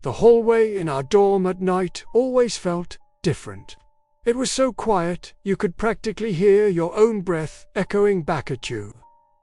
The hallway in our dorm at night always felt different. It was so quiet you could practically hear your own breath echoing back at you.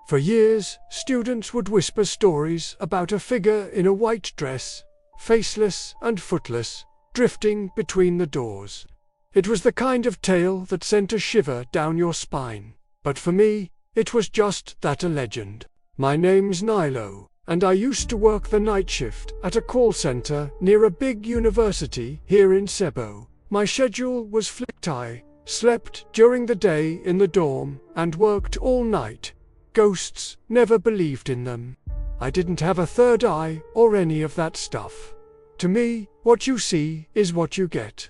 For years, students would whisper stories about a figure in a white dress, faceless and footless, drifting between the doors. It was the kind of tale that sent a shiver down your spine. But for me, it was just that, a legend. My name's Nilo, and I used to work the night shift at a call center near a big university here in Cebu. My schedule was flipped. I slept during the day in the dorm and worked all night. Ghosts never believed in them. I didn't have a third eye or any of that stuff. To me, what you see is what you get.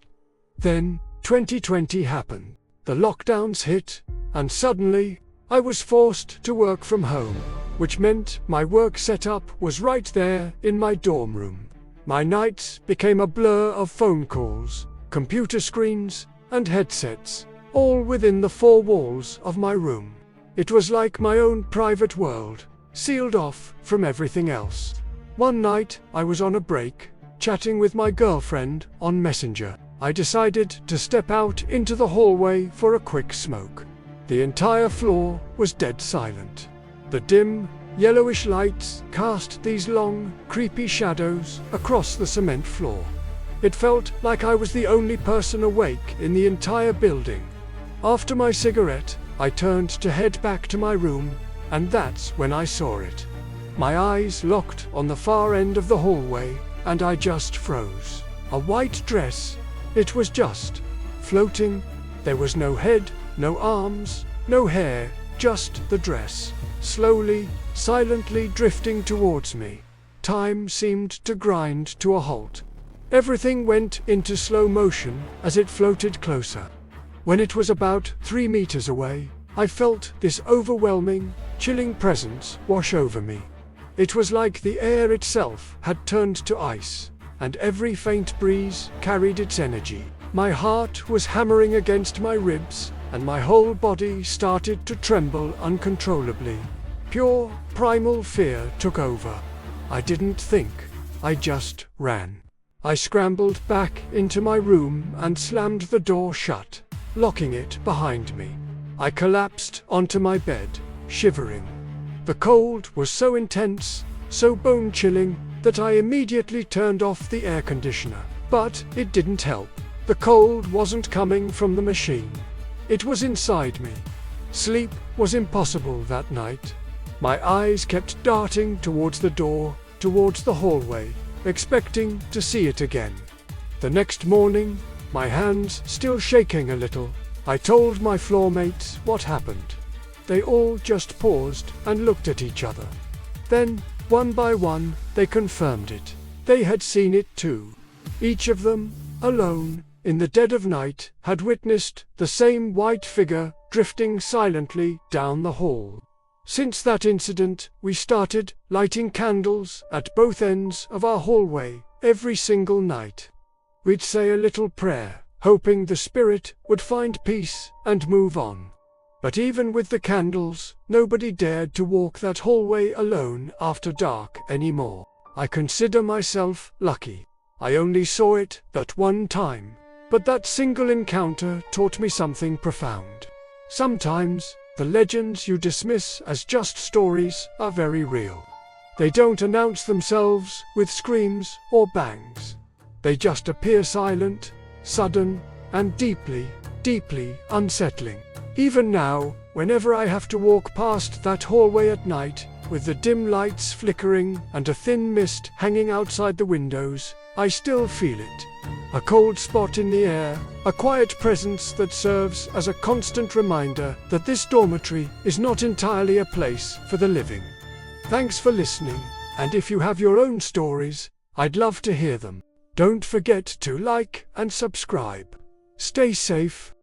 Then, 2020 happened. The lockdowns hit, and suddenly, I was forced to work from home, which meant my work setup was right there in my dorm room. My nights became a blur of phone calls, computer screens, and headsets, all within the four walls of my room. It was like my own private world, sealed off from everything else. One night, I was on a break, chatting with my girlfriend on Messenger. I decided to step out into the hallway for a quick smoke. The entire floor was dead silent. The dim, yellowish lights cast these long, creepy shadows across the cement floor. It felt like I was the only person awake in the entire building. After my cigarette, I turned to head back to my room, and that's when I saw it. My eyes locked on the far end of the hallway, and I just froze. A white dress. It was just floating. There was no head, no arms, no hair, just the dress, slowly, silently drifting towards me. Time seemed to grind to a halt. Everything went into slow motion as it floated closer. When it was about 3 meters away, I felt this overwhelming, chilling presence wash over me. It was like the air itself had turned to ice, and every faint breeze carried its energy. My heart was hammering against my ribs, and my whole body started to tremble uncontrollably. Pure, primal fear took over. I didn't think, I just ran. I scrambled back into my room and slammed the door shut, locking it behind me. I collapsed onto my bed, shivering. The cold was so intense, so bone-chilling, that I immediately turned off the air conditioner. But it didn't help. The cold wasn't coming from the machine. It was inside me. Sleep was impossible that night. My eyes kept darting towards the door, towards the hallway, expecting to see it again. The next morning, my hands still shaking a little, I told my floor mates what happened. They all just paused and looked at each other. Then, one by one, they confirmed it. They had seen it too. Each of them, alone, in the dead of night, had witnessed the same white figure drifting silently down the hall. Since that incident, we started lighting candles at both ends of our hallway every single night. We'd say a little prayer, hoping the spirit would find peace and move on. But even with the candles, nobody dared to walk that hallway alone after dark anymore. I consider myself lucky. I only saw it that one time. But that single encounter taught me something profound. Sometimes, the legends you dismiss as just stories are very real. They don't announce themselves with screams or bangs. They just appear silent, sudden, and deeply, deeply unsettling. Even now, whenever I have to walk past that hallway at night, with the dim lights flickering and a thin mist hanging outside the windows, I still feel it. A cold spot in the air, a quiet presence that serves as a constant reminder that this dormitory is not entirely a place for the living. Thanks for listening, and if you have your own stories, I'd love to hear them. Don't forget to like and subscribe. Stay safe.